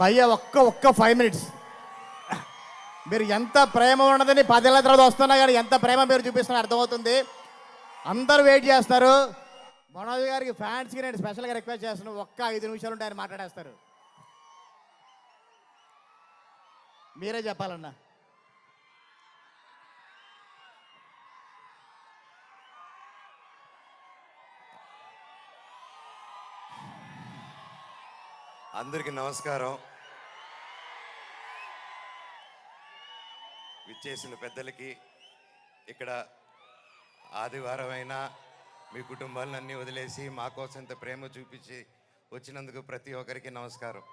భయ్య ఒక్క 5 minutes. మీరు ఎంత ప్రేమ ఉన్నదని 10 ఏళ్ళ తర్వాత వస్తున్నా కానీ ఎంత ప్రేమ మీరు చూపిస్తున్నా అర్థమవుతుంది. అందరూ వెయిట్ చేస్తారు. మనోజ్ గారికి ఫ్యాన్స్కి నేను స్పెషల్గా రిక్వెస్ట్ చేస్తున్నాను, ఒక్క 5 నిమిషాలు ఉంటే ఆయన మాట్లాడేస్తారు. మీరే చెప్పాలన్నా. అందరికీ నమస్కారం. విచ్చేసిన పెద్దలకి, ఇక్కడ ఆదివారం అయినా మీ కుటుంబాలన్నీ వదిలేసి మా కోసం ఇంత ప్రేమ చూపించి వచ్చినందుకు ప్రతి ఒక్కరికి నమస్కారం.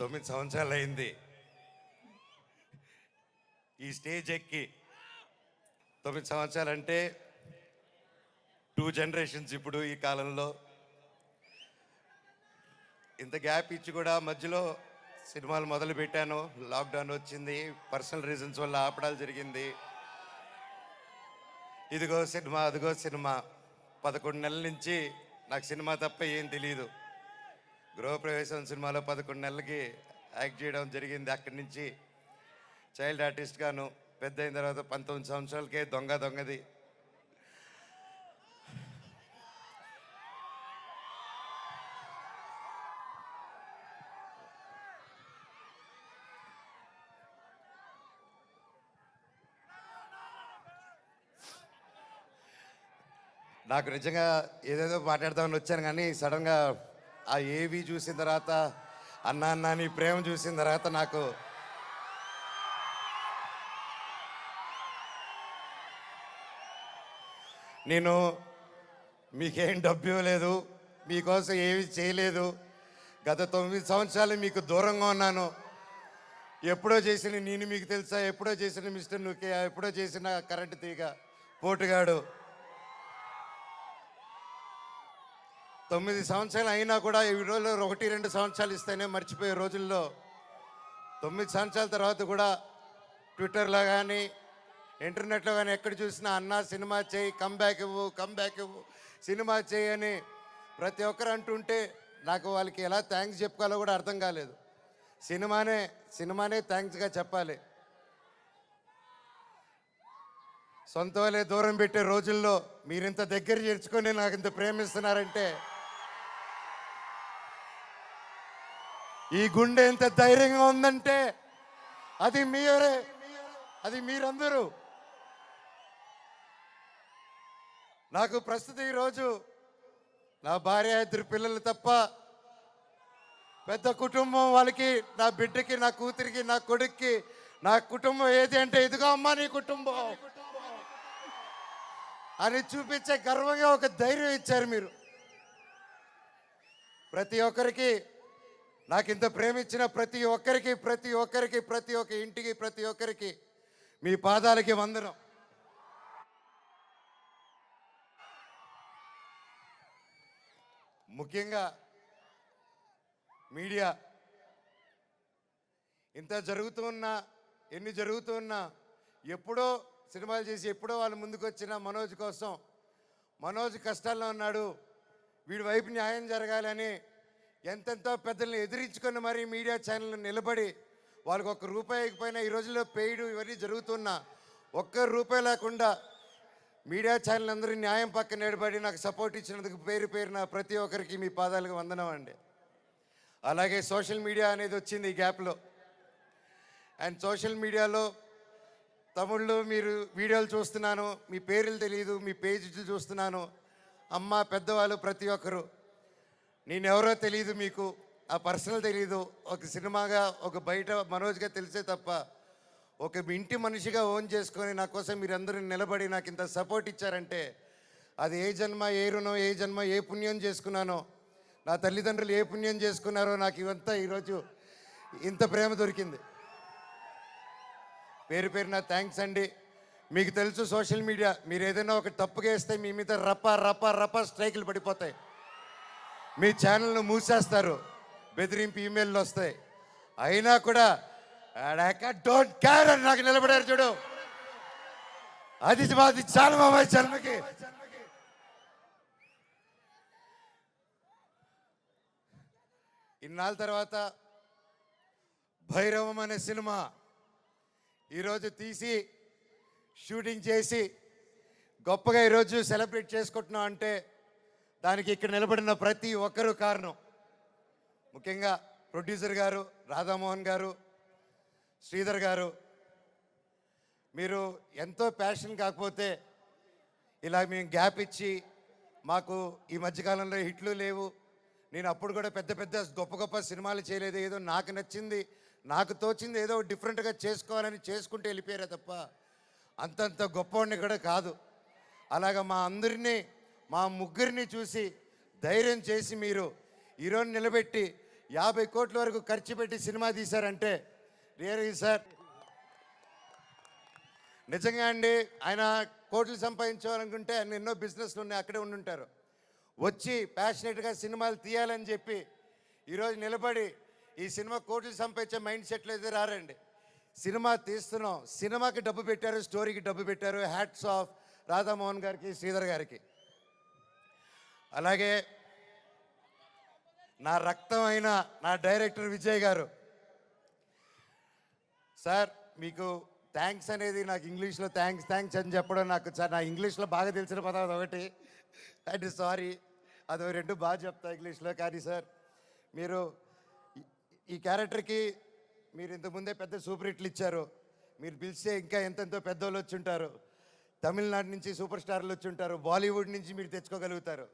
తొమ్మిది సంవత్సరాలు అయింది ఈ స్టేజ్ ఎక్కి. 9 సంవత్సరాలు అంటే 2 generations ఇప్పుడు ఈ కాలంలో. ఇంత గ్యాప్ ఇచ్చి కూడా మధ్యలో సినిమాలు మొదలు పెట్టాను, లాక్డౌన్ వచ్చింది, పర్సనల్ రీజన్స్ వల్ల ఆపడాలు జరిగింది. ఇదిగో సినిమా అదిగో సినిమా. 11 నెలల నుంచి నాకు సినిమా తప్ప ఏం తెలియదు. గృహప్రవేశం సినిమాలో 11 నెలలకి యాక్ట్ చేయడం జరిగింది. అక్కడి నుంచి చైల్డ్ ఆర్టిస్ట్గాను, పెద్ద అయిన తర్వాత 19 సంవత్సరాలకే దొంగది. నాకు నిజంగా ఏదేదో మాట్లాడదామని వచ్చాను, కానీ సడన్గా ఆ ఏవి చూసిన తర్వాత, అన్నా నీ ప్రేమ చూసిన తర్వాత నాకు నేను మీకేం డబ్బు ఇవ్వలేదు, మీకోసం ఏమి చేయలేదు. గత 9 సంవత్సరాలు మీకు దూరంగా ఉన్నాను. ఎప్పుడో చేసిన నేను మీకు తెలుసా, ఎప్పుడో చేసిన మిస్టర్ నుకే, ఎప్పుడో చేసిన కరెంటు తీగ పోటుగాడు. 9 సంవత్సరాలు అయినా కూడా ఈ రోజుల్లో 1-2 సంవత్సరాలు ఇస్తేనే మర్చిపోయే రోజుల్లో 9 సంవత్సరాల తర్వాత కూడా ట్విట్టర్లో కానీ ఇంటర్నెట్లో కానీ ఎక్కడ చూసినా అన్నా సినిమా చేయి, కమ్బ్యాక్ ఇవ్వు, సినిమా చేయి అని ప్రతి ఒక్కరు అంటుంటే నాకు వాళ్ళకి ఎలా థ్యాంక్స్ చెప్పుకోవాలో కూడా అర్థం కాలేదు. సినిమానే థ్యాంక్స్గా చెప్పాలి. సొంత వాళ్ళే దూరం పెట్టే రోజుల్లో మీరింత దగ్గర చేర్చుకొని నాకు ఇంత ప్రేమిస్తున్నారంటే, ఈ గుండె ఎంత ధైర్యంగా ఉందంటే అది మీరే, అది మీరందరూ. నాకు ప్రస్తుతం ఈరోజు నా భార్య, 2 పిల్లలు తప్ప పెద్ద కుటుంబం. వాళ్ళకి, నా బిడ్డకి, నా కూతురికి, నా కొడుక్కి నా కుటుంబం ఏది అంటే ఇదిగో అమ్మా నీ కుటుంబం అని చూపించే గర్వంగా ఒక ధైర్యం ఇచ్చారు మీరు. ప్రతి ఒక్కరికి, నాకు ఇంత ప్రేమించిన ప్రతి ఒక్క ఇంటికి, ప్రతి ఒక్కరికి మీ పాదాలకి వందనం. ముఖ్యంగా మీడియా, ఇంత జరుగుతున్నా, ఎన్ని జరుగుతున్నా, ఎప్పుడో సినిమాలు చేసి ఎప్పుడో వాళ్ళు ముందుకు వచ్చిన మనోజ్ కోసం, మనోజ్ కష్టాల్లో ఉన్నాడు, వీడి వైపు న్యాయం జరగాలని ఎంతెంతో పెద్దల్ని ఎదిరించుకొని మరీ మీడియా ఛానల్ నిలబడి వాళ్ళకి ₹1 ఇకపోయినా ఈ రోజుల్లో పెయిడ్ ఇవన్నీ జరుగుతున్నా ₹1 లేకుండా మీడియా ఛానల్ అందరూ న్యాయం పక్కన నిలబడి నాకు సపోర్ట్ ఇచ్చినందుకు పేరున ప్రతి ఒక్కరికి మీ పాదాలకు వందనం అండి. అలాగే సోషల్ మీడియా అనేది వచ్చింది ఈ గ్యాప్లో. అండ్ సోషల్ మీడియాలో తమ్ముళ్ళు మీరు వీడియోలు చూస్తున్నాను, మీ పేర్లు తెలియదు, మీ పేజీలు చూస్తున్నాను. అమ్మ, పెద్దవాళ్ళు ప్రతి ఒక్కరు, నేనెవరో తెలియదు, మీకు ఆ పర్సనల్ తెలియదు. ఒక సినిమాగా, ఒక బయట మనోజ్గా తెలిసే తప్ప ఒక ఇంటి మనిషిగా ఓన్ చేసుకొని నా కోసం మీరందరూ నిలబడి నాకు ఇంత సపోర్ట్ ఇచ్చారంటే అది ఏ జన్మ, ఏ రుణం, ఏ జన్మ, ఏ పుణ్యం చేసుకున్నానో, నా తల్లిదండ్రులు ఏ పుణ్యం చేసుకున్నారో నాకు ఇవంతా ఈరోజు ఇంత ప్రేమ దొరికింది. పేరున థ్యాంక్స్ అండి. మీకు తెలుసు సోషల్ మీడియా, మీరు ఏదైనా ఒక తప్పుగా వేస్తే మీ మీద రప స్ట్రైకులు పడిపోతాయి, మీ ఛానల్ను మూసేస్తారు, బెదిరింపు ఈమెయిల్లు వస్తాయి. అయినా కూడా డోంట్ కేర్ అని నాకు నిలబడారు చూడు, అది చాలా మా జన్మకి. ఇన్నాళ్ళ తర్వాత భైరవం అనే సినిమా ఈరోజు తీసి షూటింగ్ చేసి గొప్పగా ఈరోజు సెలబ్రేట్ చేసుకుంటున్నాం అంటే దానికి ఇక్కడ నిలబడిన ప్రతి ఒక్కరూ కారణం. ముఖ్యంగా ప్రొడ్యూసర్ గారు, రాధామోహన్ గారు, శ్రీధర్ గారు. మీరు ఎంతో ప్యాషన్ కాకపోతే ఇలా మేము గ్యాప్ ఇచ్చి మాకు ఈ మధ్యకాలంలో హిట్లు లేవు, నేను అప్పుడు కూడా పెద్ద పెద్ద గొప్ప గొప్ప సినిమాలు చేయలేదు, ఏదో నాకు నచ్చింది నాకు తోచింది ఏదో డిఫరెంట్గా చేసుకోవాలని చేసుకుంటూ వెళ్ళిపోయారే తప్ప అంతంత గొప్పవాడిని కూడా కాదు. అలాగా మా అందరినీ మా ముగ్గురిని చూసి ధైర్యం చేసి మీరు ఈరోజు నిలబెట్టి 50 కోట్ల వరకు ఖర్చు పెట్టి సినిమా తీశారంటే రియల్లీ సార్ నిజంగా అండి. ఆయన కోట్లు సంపాదించాలనుకుంటే ఆయన ఎన్నో బిజినెస్లు ఉన్నాయి, అక్కడే ఉండుంటారు. వచ్చి ప్యాషనెట్గా సినిమాలు తీయాలని చెప్పి ఈరోజు నిలబడి ఈ సినిమా కోట్లు సంపాదించే మైండ్ సెట్లు అయితే రారండి. సినిమా తీస్తున్నాం, సినిమాకి డబ్బు పెట్టారు, స్టోరీకి డబ్బు పెట్టారు. హ్యాట్స్ ఆఫ్ రాధామోహన్ గారికి, శ్రీధర్ గారికి. అలాగే నా రక్తం అయిన నా డైరెక్టర్ విజయ్ గారు. సార్ మీకు థ్యాంక్స్ అనేది నాకు ఇంగ్లీష్లో థ్యాంక్స్ అని చెప్పడం నాకు సార్ నా ఇంగ్లీష్లో బాగా తెలిసిన పదం అదొకటి, అంటే సారీ, అది రెండు బాగా చెప్తా ఇంగ్లీష్లో. కానీ సార్ మీరు ఈ క్యారెక్టర్కి మీరు ఇంతకుముందే పెద్ద సూపర్ హిట్లు ఇచ్చారు, మీరు పిలిస్తే ఇంకా ఎంతెంతో పెద్దోళ్ళు వచ్చి ఉంటారు, తమిళనాడు నుంచి సూపర్ స్టార్లు వచ్చి ఉంటారు, బాలీవుడ్ నుంచి మీరు తెచ్చుకోగలుగుతారు.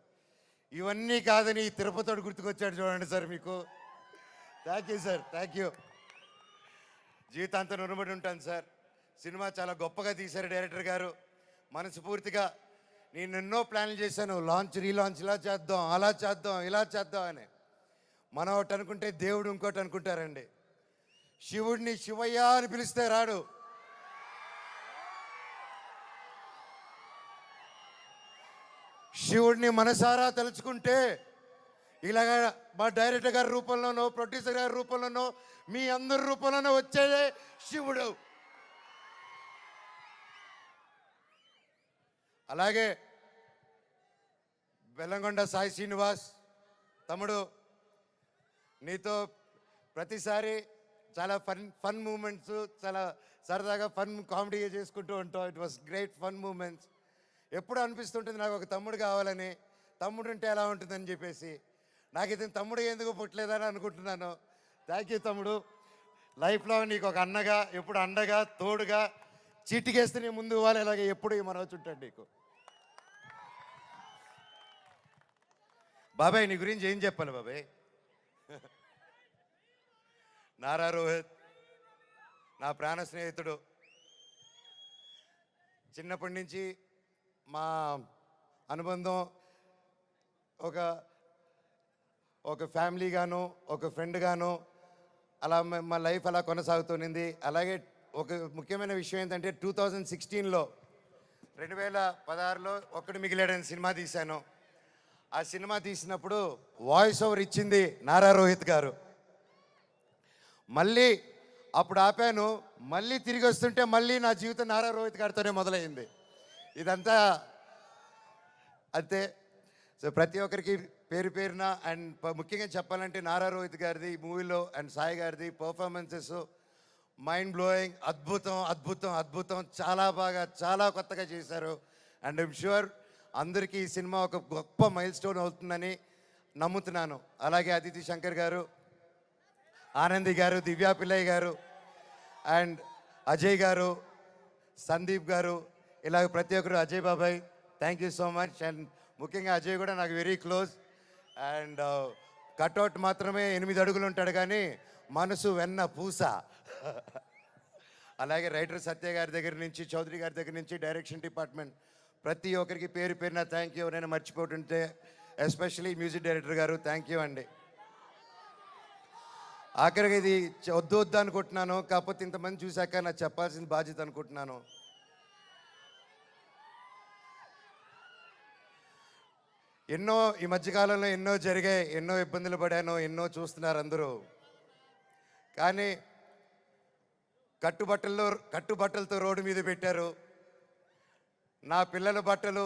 ఇవన్నీ కాదని తిరుపతివాడు గుర్తుకొచ్చాడు చూడండి సార్ మీకు. Thank you sir, thank you. జీవితాంతం రుణపడి ఉంటాను సార్. సినిమా చాలా గొప్పగా తీశారు డైరెక్టర్ గారు. మనస్ఫూర్తిగా నేను ఎన్నో ప్లాన్లు చేశాను, లాంచ్ రీలాంచ్ ఇలా చేద్దాం, అలా చేద్దాం, ఇలా చేద్దాం అని. మనం ఒకటి అనుకుంటే దేవుడు ఇంకోటి అనుకుంటారండి. శివుడిని శివయ్య అని పిలిస్తే రాడు, శివుడిని మనసారా తలుచుకుంటే ఇలాగ మా డైరెక్టర్ గారి రూపంలోనో, ప్రొడ్యూసర్ గారి రూపంలోనో, మీ అందరి రూపంలోనో వచ్చేదే శివుడు. అలాగే బెల్లంకొండ సాయి శ్రీనివాస్ తమ్ముడు, నీతో ప్రతిసారి చాలా ఫన్ మూమెంట్స్, చాలా సరదాగా ఫన్ కామెడీ చేసుకుంటూ ఉంటాం. It was great fun moments. ఎప్పుడు అనిపిస్తుంటుంది నాకు ఒక తమ్ముడు కావాలని, తమ్ముడు ఉంటే ఎలా ఉంటుందని చెప్పేసి. నాకు ఇతను తమ్ముడు ఎందుకు పుట్టలేదని అనుకుంటున్నాను. థ్యాంక్ యూ తమ్ముడు. లైఫ్లో నీకు ఒక అన్నగా, ఎప్పుడు అండగా, తోడుగా, చీటికేస్తే నీ ముందు ఇవ్వాలి, ఇలాగే ఎప్పుడు మనవచ్చు ఉంటాడు నీకు. బాబాయ్ నీ గురించి ఏం చెప్పాలి బాబాయ్? నారా రోహిత్ నా ప్రాణ స్నేహితుడు. చిన్నప్పటి నుంచి మా అనుబంధం ఒక ఫ్యామిలీగాను, ఒక ఫ్రెండ్గాను అలా మా లైఫ్ అలా కొనసాగుతుంది. అలాగే ఒక ముఖ్యమైన విషయం ఏంటంటే 2016లో 2016లో ఒక్కడు మిగిలాడని సినిమా తీశాను. ఆ సినిమా తీసినప్పుడు వాయిస్ ఓవర్ ఇచ్చింది నారా రోహిత్ గారు. మళ్ళీ అప్పుడు ఆపాను, మళ్ళీ తిరిగి వస్తుంటే మళ్ళీ నా జీవితం నారా రోహిత్ గారితోనే మొదలైంది. ఇదంతా అంతే. సో ప్రతి ఒక్కరికి పేరు పేరున అండ్ ముఖ్యంగా చెప్పాలంటే నారా రోహిత్ గారిది ఈ మూవీలో అండ్ సాయి గారిది పర్ఫార్మెన్సెస్ మైండ్ బ్లోయింగ్, అద్భుతం అద్భుతం అద్భుతం. చాలా బాగా, చాలా కొత్తగా చేశారు. అండ్ ఐమ్ షూర్ అందరికీ ఈ సినిమా ఒక గొప్ప మైల్ స్టోన్ అవుతుందని నమ్ముతున్నాను. అలాగే అదితి శంకర్ గారు, ఆనంది గారు, దివ్యా పిల్లయ్య గారు అండ్ అజయ్ గారు, సందీప్ గారు, ఇలాగ ప్రతి ఒక్కరు, అజయ్ బాబాయ్ thank you so much. And ముఖ్యంగా అజయ్ కూడా నాకు వెరీ క్లోజ్. అండ్ కట్అవుట్ మాత్రమే 8 అడుగులు ఉంటాడు కానీ మనసు వెన్న పూస. అలాగే రైటర్ సత్య గారి దగ్గర నుంచి, చౌదరి గారి దగ్గర నుంచి, డైరెక్షన్ డిపార్ట్మెంట్ ప్రతి ఒక్కరికి పేరు పేరున థ్యాంక్ యూ. నేను మర్చిపోతుంటే ఎస్పెషలీ మ్యూజిక్ డైరెక్టర్ గారు థ్యాంక్ యూ అండి. ఆఖరికి ఇది వద్దు వద్దు అనుకుంటున్నాను, కాకపోతే ఇంతమంది చూశాక నాకు చెప్పాల్సిన బాధ్యత అనుకుంటున్నాను. ఎన్నో ఈ మధ్యకాలంలో ఎన్నో జరిగాయి, ఎన్నో ఇబ్బందులు పడాను, ఎన్నో చూస్తున్నారు అందరూ. కానీ కట్టుబట్టలతో రోడ్డు మీద పెట్టారు. నా పిల్లల బట్టలు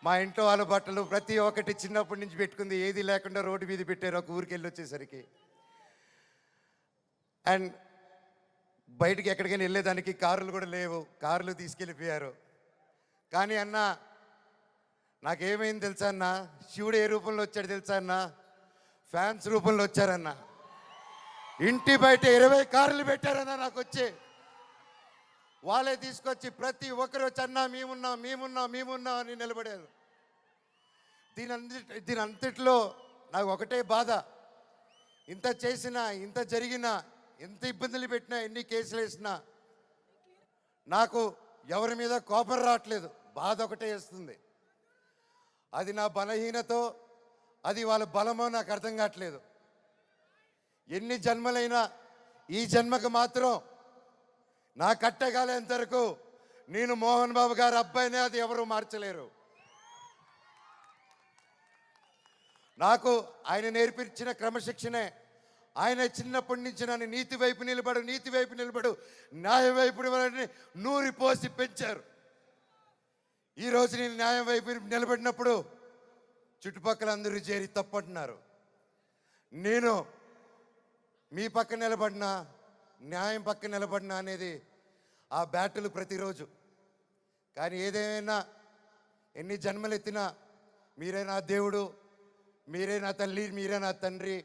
మా ఇంట్లో వాళ్ళ బట్టలు ప్రతి ఒక్కటి చిన్నప్పటి నుంచి పెట్టుకుంది, ఏది లేకుండా రోడ్డు మీద పెట్టారు ఒక ఊరికి వెళ్ళి వచ్చేసరికి. అండ్ బయటికి ఎక్కడికైనా వెళ్ళేదానికి కార్లు కూడా లేవు, కార్లు తీసుకెళ్ళిపోయారు. కానీ అన్న నాకేమైంది తెలుసా అన్న, శివుడు ఏ రూపంలో వచ్చాడు తెలుసా అన్న, ఫ్యాన్స్ రూపంలో వచ్చారన్న. ఇంటి బయట 20 కార్లు పెట్టారన్న నాకు వచ్చి. వాళ్ళే తీసుకొచ్చి ప్రతి ఒక్కరు వచ్చి అన్న మేమున్నాం మేమున్నాం మేమున్నాం అని నిలబడారు. దీని అంతట్లో నాకు ఒకటే బాధ, ఇంత చేసినా ఇంత జరిగినా ఎంత ఇబ్బందులు పెట్టినా ఎన్ని కేసులు వేసినా నాకు ఎవరి మీద కోపం రావట్లేదు, బాధ ఒకటే వేస్తుంది. అది నా బలహీనతో అది వాళ్ళ బలమో నాకు అర్థం కావట్లేదు. ఎన్ని జన్మలైనా ఈ జన్మకు మాత్రం నా కట్టగాలేంత వరకు నేను మోహన్ బాబు గారి అబ్బాయినే, అది ఎవరు మార్చలేరు. నాకు ఆయన నేర్పించిన క్రమశిక్షణే, ఆయన చిన్నప్పటి నుంచి నన్ను నీతి వైపు నిలబడు న్యాయం వైపు నూరి పోసి పెంచారు. ఈరోజు నేను న్యాయం వైపు నిలబడినప్పుడు చుట్టుపక్కల అందరూ చేరి తప్పంటున్నారు. నేను మీ పక్క నిలబడినా న్యాయం పక్క నిలబడినా అనేది ఆ బ్యాటిల్ ప్రతిరోజు. కానీ ఏదేమైనా ఎన్ని జన్మలు ఎత్తినా మీరే నా దేవుడు, మీరే నా తల్లి, మీరే నా తండ్రి.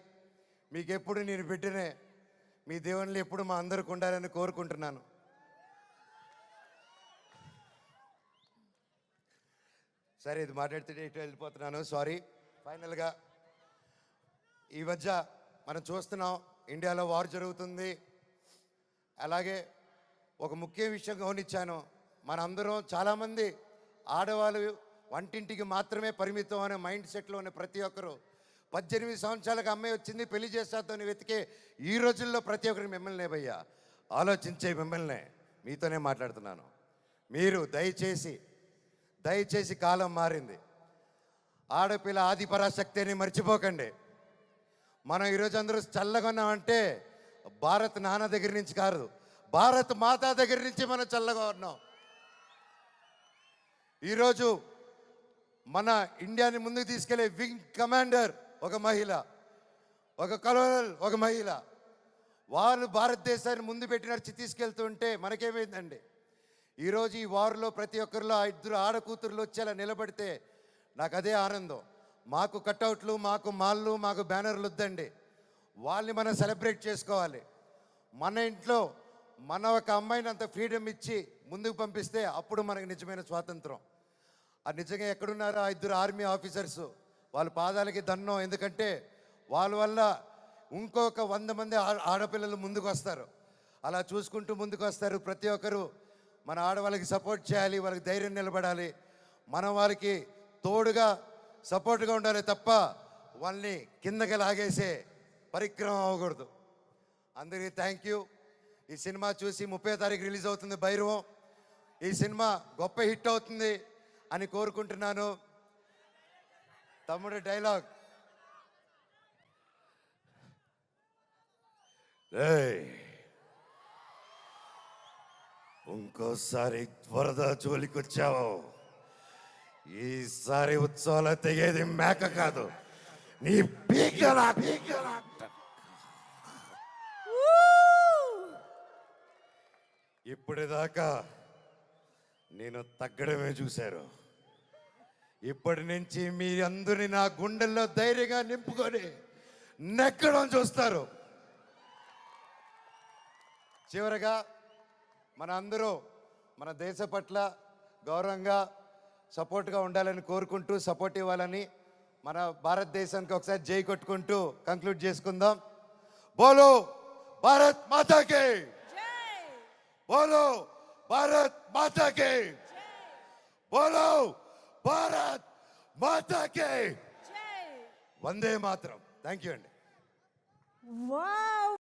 మీకు ఎప్పుడు నేను బిడ్డనే, మీ దేవుళ్ళు ఎప్పుడు మా అందరికి ఉండాలని కోరుకుంటున్నాను. సరే, ఇది మాట్లాడితే ఇటు వెళ్ళిపోతున్నాను, సారీ. ఫైనల్గా ఈ మధ్య మనం చూస్తున్నాం, ఇండియాలో వార్ జరుగుతుంది. అలాగే ఒక ముఖ్య విషయం గమనించాను, మనందరం చాలామంది ఆడవాళ్ళు వంటింటికి మాత్రమే పరిమితం అనే మైండ్ సెట్లో ఉన్న ప్రతి ఒక్కరు 18 సంవత్సరాలకు అమ్మాయి వచ్చింది పెళ్లి చేస్తాతోని వెతికే ఈ రోజుల్లో ప్రతి ఒక్కరికి మిమ్మల్నే భయ్యా, ఆలోచించే మిమ్మల్నే మీతోనే మాట్లాడుతున్నాను. మీరు దయచేసి కాలం మారింది, ఆడపిల్ల ఆదిపరాశక్తి అని మర్చిపోకండి. మనం ఈరోజు అందరూ చల్లగా ఉన్నామంటే భారత్ నాన్న దగ్గర నుంచి కాదు, భారత్ మాతా దగ్గర నుంచి మనం చల్లగా ఉన్నాం. ఈరోజు మన ఇండియాని ముందుకు తీసుకెళ్లే వింగ్ కమాండర్ ఒక మహిళ, ఒక కలోనల్ ఒక మహిళ. వాళ్ళు భారతదేశాన్ని ముందు పెట్టి నడిచి తీసుకెళ్తుంటే మనకేమైందండి? ఈరోజు ఈ వార్లో ప్రతి ఒక్కరిలో 2 ఆడకూతురులు వచ్చేలా నిలబడితే నాకు అదే ఆనందం. మాకు కట్అవుట్లు, మాకు మాళ్ళు, మాకు బ్యానర్లు వద్దండి, వాళ్ళని మనం సెలబ్రేట్ చేసుకోవాలి. మన ఇంట్లో మన ఒక అమ్మాయిని అంత ఫ్రీడమ్ ఇచ్చి ముందుకు పంపిస్తే అప్పుడు మనకు నిజమైన స్వాతంత్రం. అది నిజంగా ఎక్కడున్నారో 2 ఆర్మీ ఆఫీసర్స్, వాళ్ళ పాదాలకి దండం. ఎందుకంటే వాళ్ళ వల్ల ఇంకొక 100 మంది ఆడపిల్లలు ముందుకు వస్తారు. అలా చూసుకుంటూ ముందుకు వస్తారు. ప్రతి ఒక్కరు మన ఆడవాళ్ళకి సపోర్ట్ చేయాలి, వాళ్ళకి ధైర్యం నిలబడాలి, మనం వారికి తోడుగా సపోర్ట్గా ఉండాలి తప్ప వాళ్ళని కిందకి లాగేసే పరిక్రమం అవ్వకూడదు. అందరికీ థ్యాంక్ యూ. ఈ సినిమా చూసి 30వ తారీఖు రిలీజ్ అవుతుంది భైరవం. ఈ సినిమా గొప్ప హిట్ అవుతుంది అని కోరుకుంటున్నాను. తమ్ముడు డైలాగ్, ఇంకోసారి వరద జోలికొచ్చావు, ఈసారి ఉత్సవాలు తెగేది మేక కాదు, నీ పీకల. ఇప్పటిదాకా నేను తగ్గడమే చూశారు, ఇప్పటి నుంచి మీ అందరినీ నా గుండెల్లో ధైర్యంగా నింపుకొని నెక్కడం చూస్తారు. చివరగా మన అందరూ మన దేశ పట్ల గౌరవంగా సపోర్ట్గా ఉండాలని కోరుకుంటూ, సపోర్ట్ ఇవ్వాలని, మన భారతదేశానికి ఒకసారి జై కొట్టుకుంటూ కంక్లూడ్ చేసుకుందాం. బోలో భారత్ మాతాకి, బోలో భారత్ మాతాకి, బోలో భారత్ మాతాకి, వందే మాతరం. థ్యాంక్ యూ అండి.